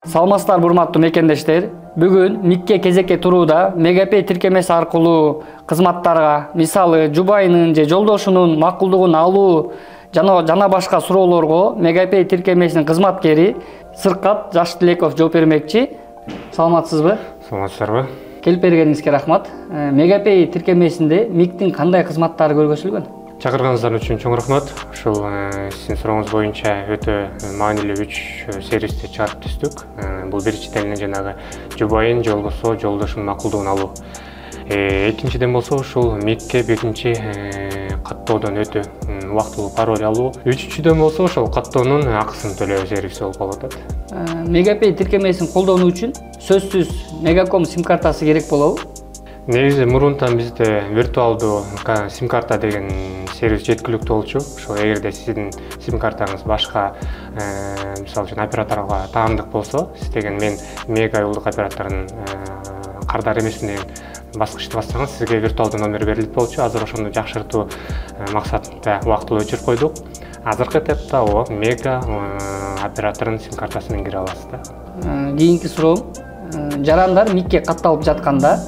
Саламатсыздар урматтуу мекендештер. Бүгүн МИКке кезекке турууда Мегапэй тиркемеси аркылуу кызматтарга, мисалы жубайынын же жолдошунун макулдугун алуу жана башка суроолорго Мегапэй тиркемесинин кызматкери Сыркат Жаштилеков жооп бермекчи. Саламатсызбы? Саламатсыздарбы? Келип бергениңизге рахмат. Мегапэй тиркемесинде МИКтин кандай кызматтары көргөзүлгөн? Чакырганыңыздар үчүн чоң рахмат. Ушул сиздин сурооңуз боюнча өтө маанилүү 3 сервисти чыгарып түстүк. Бул биринчиден жанагы жубайын, жолбосо, жолдошун макулдугун алуу. Экинчиден болсо ушул МИКке биринчи каттоодон өтүү, убактылуу пароль алуу. Үчүнчүдөн болсо ошол каттоонун акысын төлөө сервиси болуп калат. Мегапэй тиркемесин колдонуу үчүн сөзсүз Мегаком сим картасы керек болобу? Негизи мурунтан бизде виртуалдуу сим карта деген сервис жеткиликтүү болчу. Ошол эгерде сиздин сим картаңыз башка мисалы үчүн операторго таандык болсо, сиз деген мен Мега улуттук операторунун кардар эмесмин деген баскычты бассаңыз, сизге виртуалдуу номер берилет болчу. Азыр ошону жакшыртуу максатында убактылуу өчүрүп койдук. Азыркы этапта Мега операторунун сим картасы менен кире аласыз да. Кийинки суроом, жарандар МИКке катталып жатканда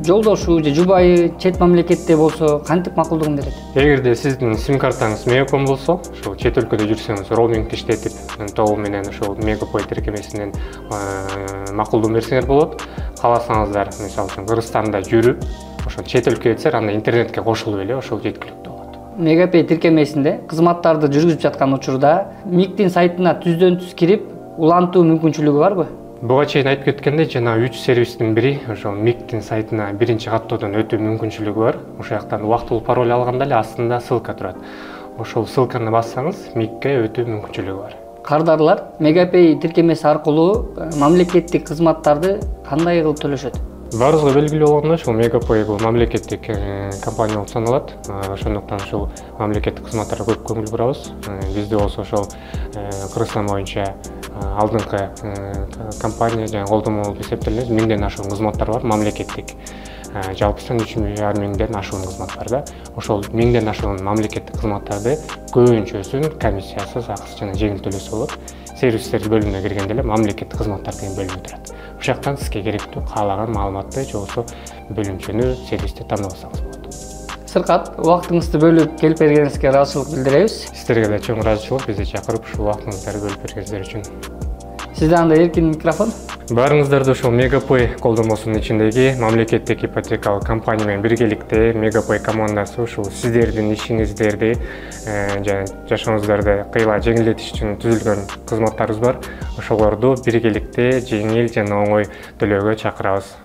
жолдошу же жубайы чет мамлекетте болсо кантип макулдугун берет? Эгерде сиздин сим картаңыз Мегаком болсо, ошол чет өлкөдө жүрсөңүз, роуминг иштетип, тобу менен ошол Мегапэй тиркемесинен макулдугун берсеңер болот. Кааласаңыздар, мисалы үчүн Кыргызстанда жүрүп, ошол чет өлкөгө кетсеңер, анда интернетке кошулуп эле ошол жеткиликтүү болот. Мегапэй тиркемесинде кызматтарды жүргүзүп жаткан учурда МИКтин сайтына түздөн түз кирип улантуу мүмкүнчүлүгү барбы? Буга чейин айтып кеткендей, жана 3 сервистин бири ошол МИКтин сайтына биринчи каттоодон өтүү мүмкүнчүлүгү бар. Ошол жактан убактылуу пароль алганда эле астында ссылка турат. Ошол ссылканы бассаңыз, МИКке өтүү мүмкүнчүлүгү бар. Кардарлар Мегапэй тиркемеси аркылуу мамлекеттик кызматтарды кандай кылып төлөшөт? Баарыбызга белгилүү болгондой, ушул Мегапэй бул мамлекеттик компания болуп саналат. Ошондуктан ушул мамлекеттик кызматтарга көп көңүл бурабыз. Бизде болсо ошол Кыргызстан боюнча алдыңкы компания жана колдомо болуп эсептелет. 1000ден ашуун кызматтар бар, мамлекеттик. Жалпысынан 3,5 миңден ашуун кызмат бар да. Ошол 1000ден ашуун мамлекеттик кызматтарды көбүнчөсүн комиссиясыз, акысыз жана жеңил төлөсө болот. Сервистер бөлүмүнө киргенде эле мамлекеттик кызматтар деген бөлүмү турат. Ошол жактан сизге керектүү каалаган маалыматты же болбосо бөлүмчөнү, сервисти тандап алсаңыз болот. Сыркат, убактыңызды бөлүп келип бергениңизге ыраазычылык билдиребиз. Сиздерге да чоң ыраазычылык, бизди чакырып ушул убактыңыздарды бөлүп бергениңиздер үчүн. Сизде анда эркин микрофон. Баарыңыздарды ошол Мегапэй колдомосунун ичиндеги мамлекеттик ипотекалык компания менен биргеликте Мегапэй командасы ушул сиздердин ишиңиздерди жана жашооңуздарды кыйла жеңилдетиш үчүн түзүлгөн кызматтарыбыз бар. Ошолорду биргеликте жеңил жана оңой төлөөгө чакырабыз.